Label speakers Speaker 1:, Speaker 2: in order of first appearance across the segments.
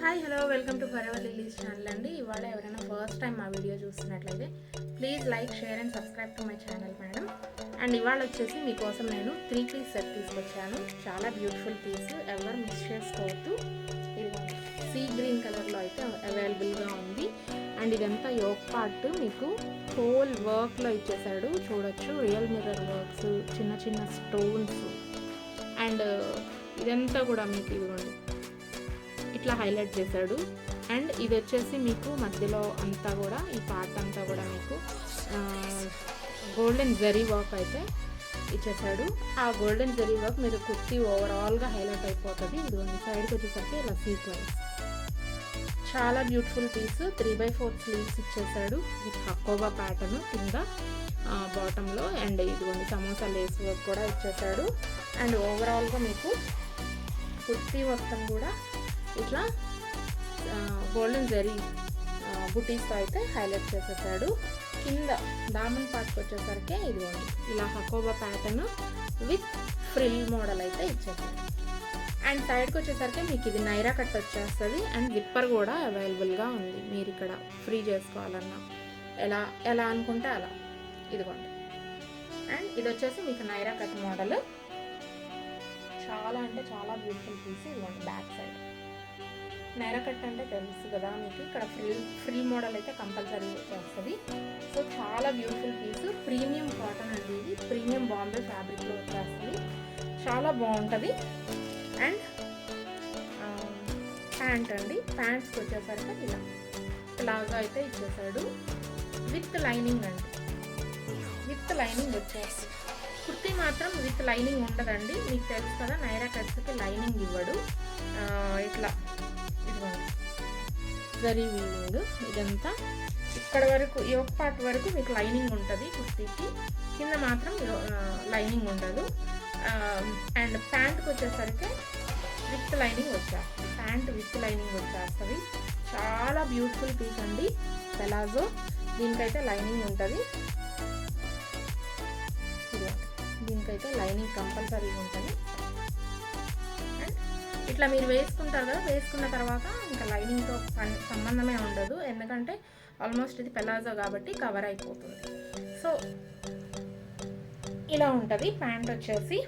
Speaker 1: Hi hello welcome to forever lilies channel అండి. ఇవాళ ఎవరైనా ఫస్ట్ టైం మా వీడియో చూస్తున్నట్లయితే please like share and subscribe to my channel madam. And ఇవాళ వచ్చేసి మీకోసం నేను 3 పీస్ సెట్ తీసుకొచ్చాను. చాలా బ్యూటిఫుల్ పీస్, ఎవరు మిస్ చేసుకోవద్దు. ఇది సీ గ్రీన్ కలర్లో అయితే అవైలబుల్గా ఉంది. అండ్ ఇదంతా యోక్ పార్ట్ మీకు హోల్ వర్క్లో ఇచ్చేసాడు. చూడొచ్చు, రియల్ మిర్రర్ వర్క్స్, చిన్న చిన్న స్టోన్స్. అండ్ ఇదంతా కూడా మీకు ఇదిగోండి ఇట్లా హైలైట్ చేశాడు. అండ్ ఇది వచ్చేసి మీకు మధ్యలో అంతా కూడా ఈ పార్ట్ అంతా కూడా మీకు గోల్డెన్ జరీ వర్క్ అయితే ఇచ్చేసాడు. ఆ గోల్డెన్ జరీ వర్క్ మీరు కుర్తీ ఓవరాల్గా హైలైట్ అయిపోతుంది. ఇది సైడ్కి వచ్చేసరికి ఇలా సీక్వెన్స్, చాలా బ్యూటిఫుల్ పీస్. 3/4 స్లీవ్స్ ఇచ్చేసాడు విత్ హకోబా ప్యాటర్న్ కింద బాటంలో. అండ్ ఇదిగోండి సమోసా లేస్ వర్క్ కూడా ఇచ్చేసాడు. అండ్ ఓవరాల్గా మీకు కుర్తీ మొత్తం కూడా ఇట్లా గోల్డెన్ జరీ బుటీస్తో అయితే హైలైట్ చేసేసాడు. కింద దామన్ పార్ట్కి వచ్చేసరికి ఇదిగోండి ఇలా Hakoba pattern with frill model అయితే ఇచ్చేసాడు. అండ్ సైడ్కి వచ్చేసరికి మీకు ఇది నైరా కట్ వచ్చేస్తుంది. అండ్ విప్పర్ కూడా అవైలబుల్గా ఉంది. మీరు ఇక్కడ ఫ్రీ చేసుకోవాలన్నా ఎలా అనుకుంటే అలా ఇదిగోండి. అండ్ ఇది వచ్చేసి మీకు నైరా కట్ మోడల్. చాలా అంటే చాలా బ్యూటిఫుల్ పీస్. ఇదిగోండి బ్యాక్ సైడ్ నైరా కట్ అంటే తెలుసు కదా మీకు, ఇక్కడ ఫ్రిల్ మోడల్ అయితే కంపల్సరీ వచ్చేస్తుంది. సో చాలా బ్యూటిఫుల్ పీస్. ప్రీమియం కాటన్ అండి, ఇది ప్రీమియం బాంబే ఫ్యాబ్రిక్లో వచ్చేస్తుంది. చాలా బాగుంటుంది. అండ్ ప్యాంట్ అండి, ప్యాంట్స్కి వచ్చేసరికి ఇలా ప్లాజో అయితే ఇచ్చేసాడు విత్ లైనింగ్ అండి. విత్ లైనింగ్ వచ్చేస్తుంది. కుర్తీ మాత్రం విత్ లైనింగ్ ఉండదండి, మీకు తెలుసు కదా నైరా కట్స్కి లైనింగ్ ఇవ్వడు. ఇట్లా ఇదిగోండి జరీ వీవింగ్, ఇదంతా ఇక్కడ వరకు యోక్ పార్ట్ వరకు మీకు లైనింగ్ ఉంటుంది కుర్తీకి, కింద మాత్రం లైనింగ్ ఉండదు. అండ్ ప్యాంట్కి వచ్చేసరికి విత్ లైనింగ్ వచ్చేస్తుంది. ప్యాంట్ విత్ లైనింగ్ వచ్చేస్తుంది. చాలా బ్యూటిఫుల్ పీస్ అండి పెలాజో. దీనికైతే లైనింగ్ ఉంటుంది. దీనికైతే లైనింగ్ కంపల్సరీ ఉంటుంది. అండ్ ఇట్లా మీరు వేసుకుంటారు కదా, వేసుకున్న తర్వాత ఇంకా లైనింగ్తో సంబంధమే ఉండదు, ఎందుకంటే ఆల్మోస్ట్ ఇది పెలాజో కాబట్టి కవర్ అయిపోతుంది. సో ఇలా ఉంటుంది ప్యాంట్ వచ్చేసి.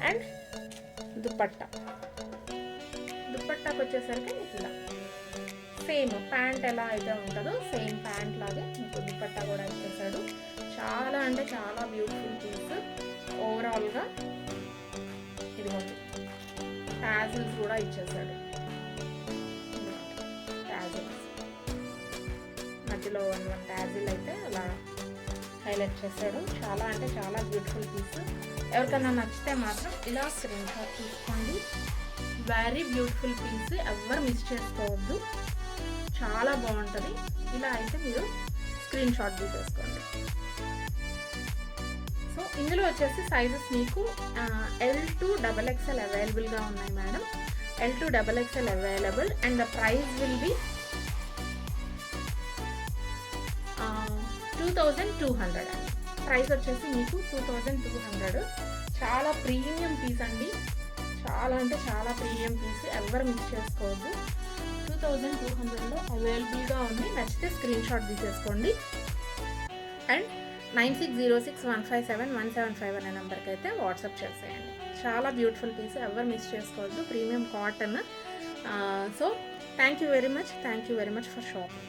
Speaker 1: అండ్ దుపట్టాకి వచ్చేసరికి మీకు ఇలా సేమ్ ప్యాంట్ ఎలా అయితే ఉంటుందో సేమ్ ప్యాంట్ లాగే మీకు దుపట్టా కూడా ఇచ్చేసాడు. చాలా అంటే చాలా బ్యూటిఫుల్ పీస్. ఓవరాల్గా ఇదిగోండి టాజిల్స్ కూడా ఇచ్చేసాడు. టాజిల్స్ మధ్యలో 1 టాజిల్ అయితే అలా హైలైట్ చేశాడు. చాలా అంటే చాలా బ్యూటిఫుల్ పీస్. ఎవరికైనా నచ్చితే మాత్రం ఇలా స్క్రీన్ షాట్ తీసుకోండి. వెరీ బ్యూటిఫుల్ పీస్, ఎవరు మిస్ చేసుకోవద్దు. చాలా బాగుంటుంది. ఇలా అయితే మీరు స్క్రీన్ షాట్ తీసేసుకోండి. సో ఇందులో వచ్చేసి సైజెస్ మీకు L2 XXL అవైలబుల్గా ఉన్నాయి madam. L2 XXL available. And the price will be 2200 అండి. ప్రైస్ వచ్చేసి మీకు 2200. చాలా ప్రీమియం పీస్ అండి, చాలా అంటే చాలా ప్రీమియం పీస్, ఎవరు మిస్ చేసుకోవద్దు. 2200లో అవైలబుల్గా ఉంది. నచ్చితే స్క్రీన్ షాట్ తీసేసుకోండి. అండ్ 9606157175 అనే నెంబర్కి అయితే వాట్సాప్ చేసేయండి. చాలా బ్యూటిఫుల్ పీస్, ఎవరు మిస్ చేసుకోవద్దు. Premium cotton. So thank you very much for shopping.